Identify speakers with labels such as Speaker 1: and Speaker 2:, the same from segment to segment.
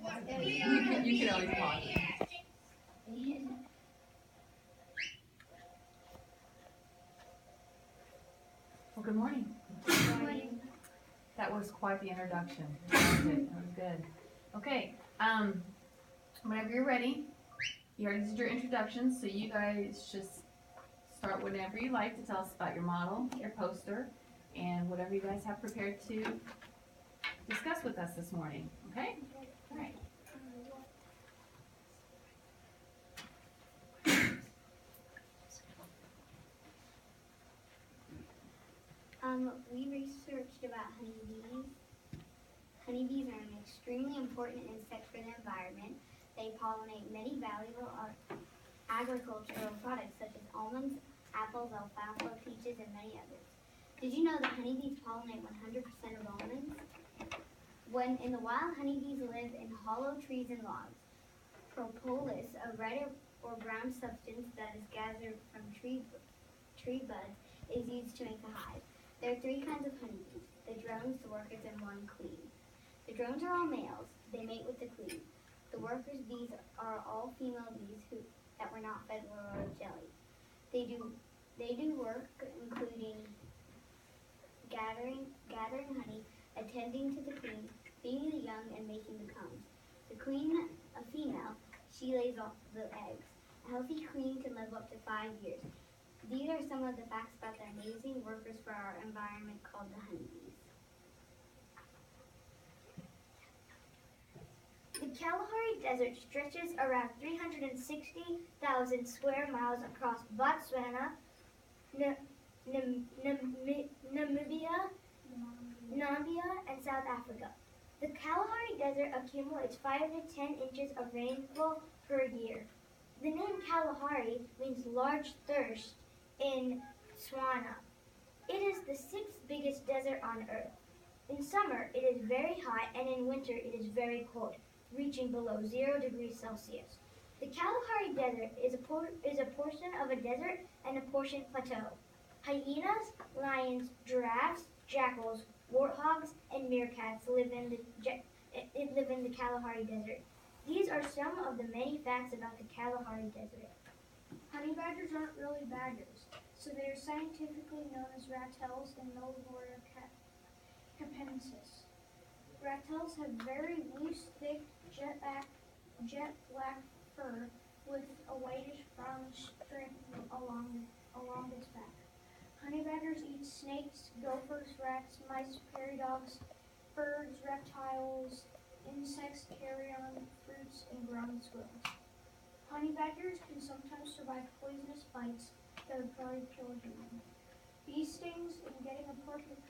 Speaker 1: You can always pause it. Well, good morning.
Speaker 2: Good morning.
Speaker 1: That was quite the introduction. That was good. Okay, whenever you're ready, you already did your introduction, so you guys just start whenever you like to tell us about your model, your poster, and whatever you guys have prepared to discuss with us this morning. Okay? All right.
Speaker 2: We researched about honeybees. Honeybees are an extremely important insect for the environment. They pollinate many valuable agricultural products such as almonds, apples, alfalfa, peaches, and many others. Did you know that honeybees pollinate 100% of almonds? When in the wild, honeybees live in hollow trees and logs. Propolis, a red or brown substance that is gathered from tree buds, is used to make the hive. There are 3 kinds of honeybees: the drones, the workers, and one queen. The drones are all males. They mate with the queen. The workers' bees are all female bees that were not fed royal jelly. They do work including gathering honey, attending to the queen, feeding the young, and making the combs. The queen, a female, she lays off the eggs. A healthy queen can live up to 5 years. These are some of the facts about the amazing workers for our environment called the honeybees. The Kalahari Desert stretches around 360,000 square miles across Botswana, Namibia, and South Africa. The Kalahari Desert accumulates 5 to 10 inches of rainfall per year. The name Kalahari means large thirst in Tswana. It is the 6th biggest desert on Earth. In summer, it is very hot, and in winter, it is very cold, reaching below 0 degrees Celsius. The Kalahari Desert is a portion of a desert and a portion plateau. Hyenas, lions, giraffes, jackals, warthogs, and meerkats live in the Kalahari Desert. These are some of the many facts about the Kalahari Desert.
Speaker 3: Honey badgers aren't really badgers, so they are scientifically known as rattels in Novora capensis. Rattels have very loose, thick, jet black fur with a whitish brown strip along its back. Honey badgers eat snakes, gophers, rats, mice, prairie dogs, birds, reptiles, insects, carrion, fruits, and ground squirrels. Honey badgers can sometimes survive poisonous bites that would probably kill a human. Bee stings and getting a porcupine's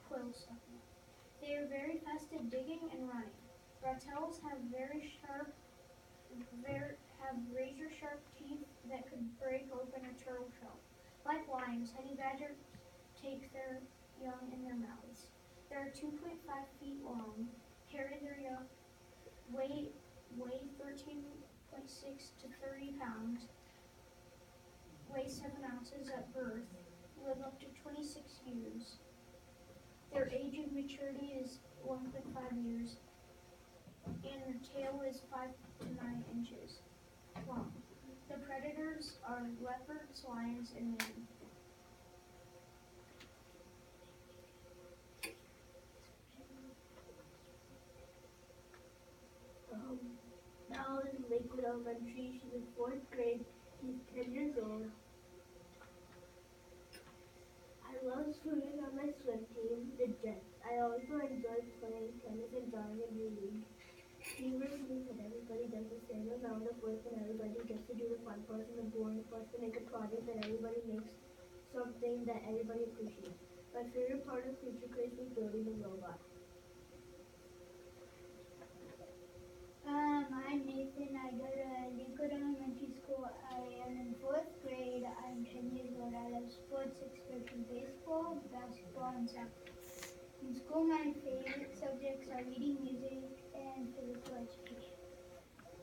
Speaker 3: quill stuck in it. They are very fast at digging and running. Rattels have razor-sharp teeth that could break open a turtle shell. Like lions, honey badgers take their young in their mouths. They are 2.5 feet long, carry their young, weigh 13.6 to 30 pounds, weigh 7 ounces at birth, live up to 26 years. Their age of maturity is 1.5 years, and their tail is 5 to 9 inches long. The predators are leopards, lions, and men.
Speaker 4: Now is Lakewood Elementary. She's in 4th grade. She's 10 years old. I love swimming on my swim team, the Jets. I also enjoy playing tennis and drawing in reading. Teamwork means that everybody does the same amount of work and everybody gets to do the fun part and the boring part to make a project that everybody makes something that everybody appreciates. My favorite part of Future Craze was building a robot.
Speaker 3: I'm Nathan. I go to Lakewood Elementary School. I am in 4th grade. I'm 10 years old. I love sports, especially baseball, basketball, and soccer. In school, my favorite subjects are reading, music, and physical education.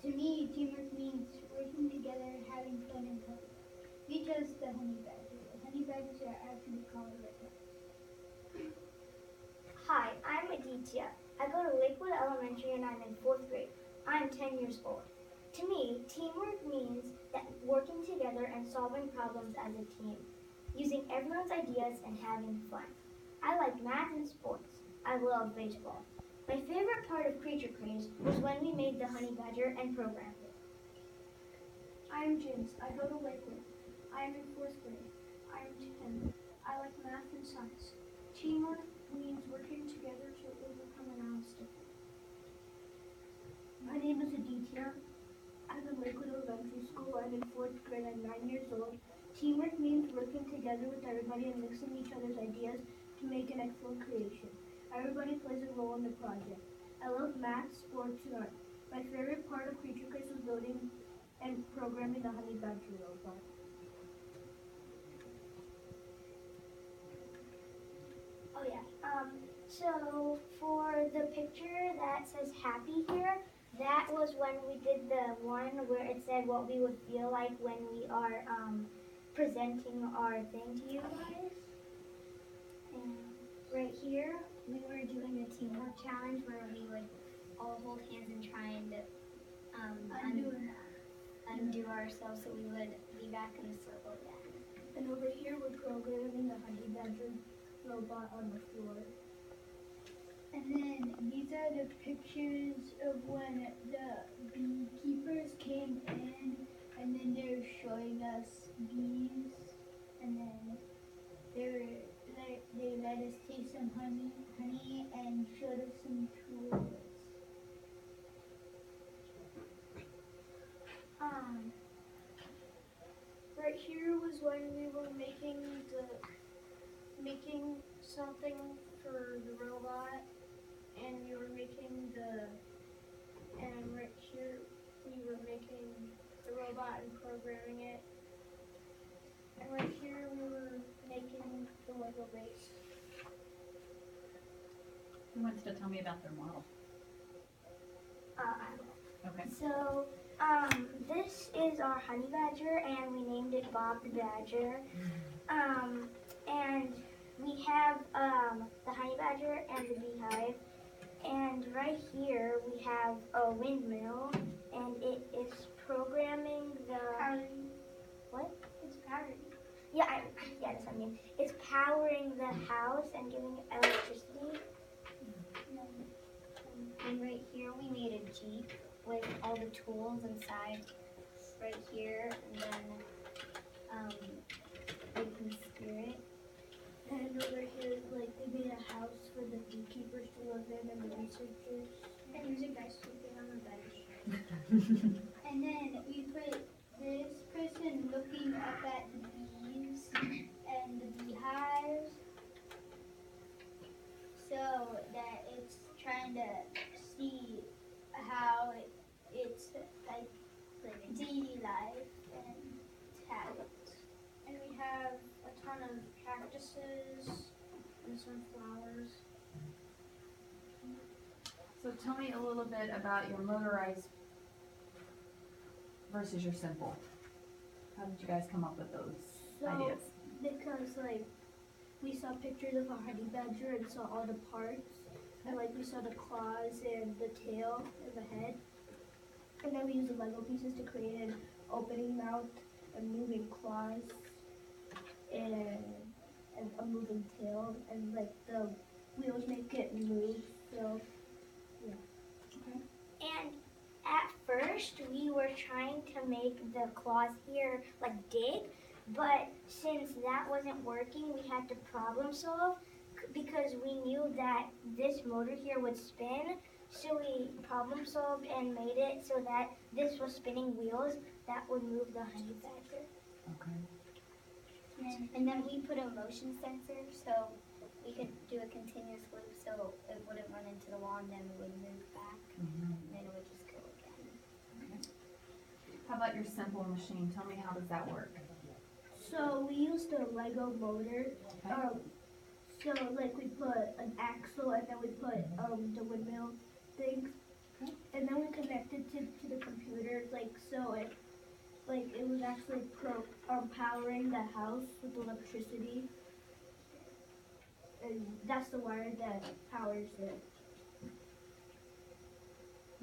Speaker 3: To me, teamwork means working together, having fun, and helping. We chose the honey badger. The honey badgers are actually called red.
Speaker 2: Hi, I'm Alicia. I go to Lakewood Elementary and I'm in 4th grade. I'm 10 years old. To me, teamwork means that working together and solving problems as a team, using everyone's ideas and having fun. I like math and sports. I love baseball. My favorite part of Creature Craze was when we made the honey badger and programmed it.
Speaker 3: I'm James. I go to Lakewood. I am in 4th grade. I am 10. I like math and science. Teamwork means working together to overcome an obstacle.
Speaker 4: My name is Aditya. I'm in Lakewood Elementary School. I'm in 4th grade. I'm 9 years old. Teamwork means working together with everybody and mixing each other's ideas to make an excellent creation. Everybody plays a role in the project. I love math, sports, and art. My favorite part of Creature Craze was building and programming the honey badger robot.
Speaker 2: Oh yeah. So for the picture that says happy here, that was when we did the one where it said what we would feel like when we are presenting our thing to you guys. And right here, we were doing a teamwork challenge where we would all hold hands and try and undo ourselves so we would be back in the circle again.
Speaker 4: And over here, we're programming the honey badger robot on the floor.
Speaker 3: And then these are the pictures of when the beekeepers came in, and then they were showing us bees, and then they let us taste some honey, and showed us some tools. Right here was when we were making something for the robot, and we were making and right here we were making the robot and programming it. And right here we were making the Lego base.
Speaker 1: Who wants to tell me about their model? Okay.
Speaker 2: So, this is our honey badger, and we named it Bob the Badger. And we have the honey badger and the beehive. And right here we have a windmill, and it is programming the.
Speaker 3: Powering.
Speaker 2: What?
Speaker 3: It's powering.
Speaker 2: Yeah, that's what I mean. It's powering the house and giving it electricity. And right here we made a Jeep with all the tools inside right here, and then you can steer it.
Speaker 4: And over here, like, they made a house for the beekeepers to live in and the researchers.
Speaker 3: And there's a guy sleeping on the bench. And then we put this person looking up at the bees and the beehives, so that it's trying to see how it's like daily life and habits. And we have a ton of cactuses and some flowers.
Speaker 1: So tell me a little bit about your motorized versus your simple. How did you guys come up with those ideas?
Speaker 4: Because, like, we saw pictures of a honey badger and saw all the parts. And, like, we saw the claws and the tail and the head. And then we used the Lego pieces to create an opening mouth and moving claws and a moving tail. And, like, the wheels make it move. So, yeah.
Speaker 1: Okay.
Speaker 2: And at first we were trying to make the claws here like dig, but since that wasn't working, we had to problem solve because we knew that this motor here would spin. So we problem solved and made it so that this was spinning wheels that would move the honey badger.
Speaker 1: Okay.
Speaker 2: And then we put a motion sensor so we could do a continuous loop so it wouldn't run into the wall and then it would move back and then it would just go again.
Speaker 1: Okay. How about your simple machine? Tell me, how does that work?
Speaker 4: So we used a Lego motor.
Speaker 1: Okay.
Speaker 4: So, like, we put an axle and then we put the windmill thing.
Speaker 1: Okay.
Speaker 4: And then we connected to the computer, like, so it was actually powering the house with electricity. And that's the wire that powers it.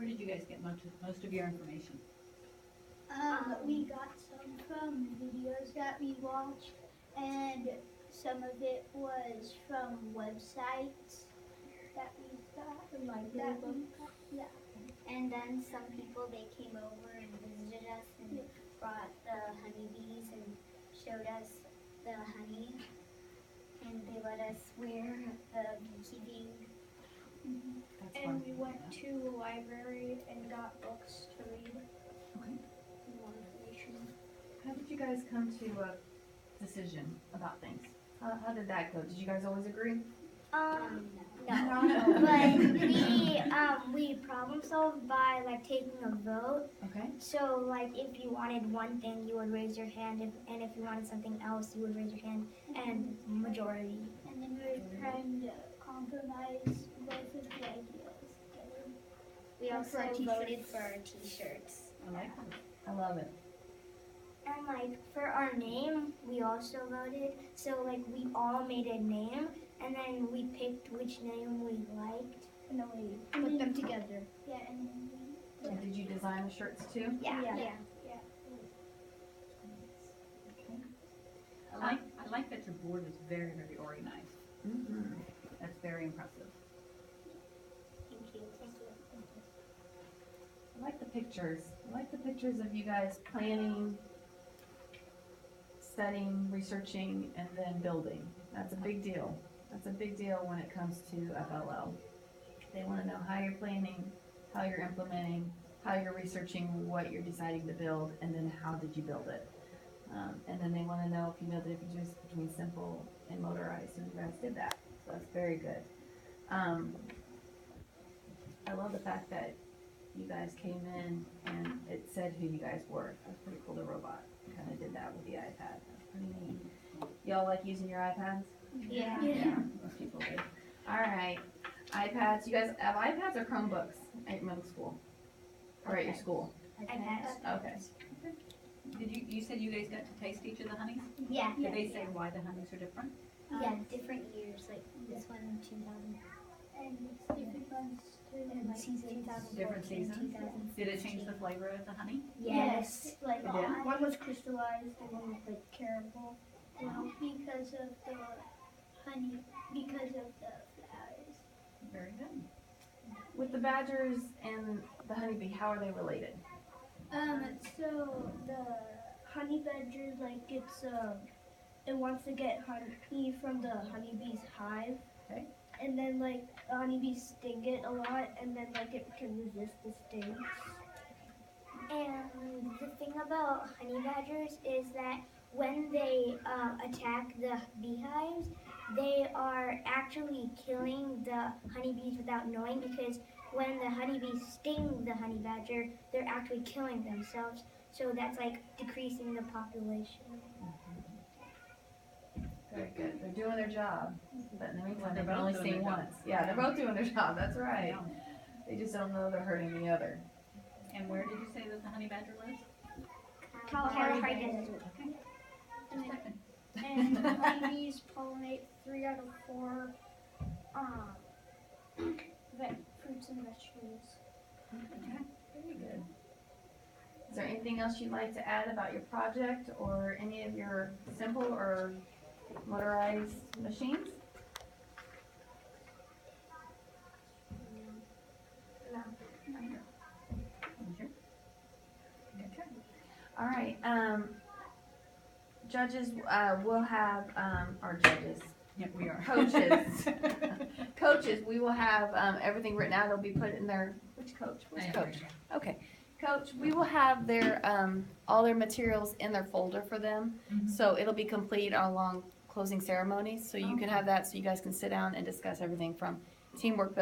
Speaker 5: Where did you guys get most of your information?
Speaker 3: We got some from videos that we watched, and some of it was from websites that we got.
Speaker 2: And then some people, they came over and visited us and brought the honeybees and showed us the honey. And they let us wear the beekeeping.
Speaker 5: That's
Speaker 3: And
Speaker 5: fun.
Speaker 3: we went to the library and got books to read.
Speaker 1: Okay.
Speaker 3: More information.
Speaker 1: How did you guys come to a decision about things? How did that go? Did you guys always agree?
Speaker 2: No. But we problem solved by like taking a vote.
Speaker 1: Okay.
Speaker 2: So like if you wanted one thing, you would raise your hand, and if you wanted something else, you would raise your hand. And majority.
Speaker 3: And then we were trying to compromise both of the ideas together.
Speaker 2: We
Speaker 3: And
Speaker 2: also
Speaker 3: for our
Speaker 2: voted
Speaker 3: t-shirts.
Speaker 2: for our t-shirts.
Speaker 5: I like that.
Speaker 1: I love it.
Speaker 2: And like for our name, we also voted. So like we all made a name, and then we picked which name we liked.
Speaker 3: And then we put them together. Yeah, and then
Speaker 1: And did you design the shirts too?
Speaker 2: Yeah.
Speaker 5: I like that your board is very, very organized.
Speaker 1: Mm-hmm.
Speaker 5: That's very impressive.
Speaker 2: Thank you.
Speaker 1: I like the pictures. I like the pictures of you guys planning, studying, researching, and then building. That's a big deal. That's a big deal when it comes to FLL. They want to know how you're planning, how you're implementing, how you're researching what you're deciding to build, and then how did you build it. And then they want to know if you know the differences between simple and motorized, and you guys did that. So that's very good. I love the fact that you guys came in and it said who you guys were. That's pretty cool. The robot kind of did that with the iPad. That's pretty neat. Y'all like using your iPads?
Speaker 2: Yeah.
Speaker 1: Most people do. All right, iPads. You guys have iPads or Chromebooks at middle school or at your school?
Speaker 2: iPads.
Speaker 1: Okay.
Speaker 5: You said you guys got to taste each of the honeys?
Speaker 2: Yeah.
Speaker 5: Did they say why the honeys are different?
Speaker 2: Yeah. Different years, like this one in 2000.
Speaker 3: and it's different ones too.
Speaker 2: And
Speaker 3: Like
Speaker 2: season 2014,
Speaker 5: Different seasons?
Speaker 2: 2015.
Speaker 5: Did it change the flavor of the honey?
Speaker 2: Yes.
Speaker 3: Like
Speaker 5: It did?
Speaker 3: one was crystallized and one was like caramel. Because of the honey, because of the flowers.
Speaker 5: Very good.
Speaker 1: With the badgers and the honeybee, how are they related?
Speaker 3: So the honey badger, like it wants to get honey from the honeybee's hive.
Speaker 1: Okay.
Speaker 3: And then like the honeybees sting it a lot, and then like it can resist the stings.
Speaker 2: And the thing about honey badgers is that when they attack the beehives, they are actually killing the honeybees without knowing, because when the honeybees sting the honey badger, they're actually killing themselves. So that's like decreasing the population.
Speaker 1: Very good. They're doing their job, but in the meantime,
Speaker 5: They're
Speaker 1: they can
Speaker 5: both
Speaker 1: only
Speaker 5: doing
Speaker 1: sting
Speaker 5: their job.
Speaker 1: once. Yeah, they're both doing their job. That's right.
Speaker 5: Yeah.
Speaker 1: They just don't know they're hurting the other.
Speaker 5: And where did you say that the honey badger lives?
Speaker 2: Kalahari
Speaker 5: Okay.
Speaker 3: And,
Speaker 5: Just checking.
Speaker 3: and honeybees pollinate 3 out of 4 fruits and vegetables.
Speaker 1: Okay, very good. Is there anything else you'd like to add about your project or any of your simple or motorized machines?
Speaker 5: Sure.
Speaker 1: All right, judges, we'll have, our judges,
Speaker 5: Yeah, we are.
Speaker 1: coaches, coaches, we will have, everything written out, it'll be put in their, which coach?
Speaker 5: I
Speaker 1: Which
Speaker 5: am
Speaker 1: coach?
Speaker 5: here.
Speaker 1: Okay, coach, we will have their, all their materials in their folder for them, so it'll be complete along closing ceremonies, so you can have that, so you guys can sit down and discuss everything from teamwork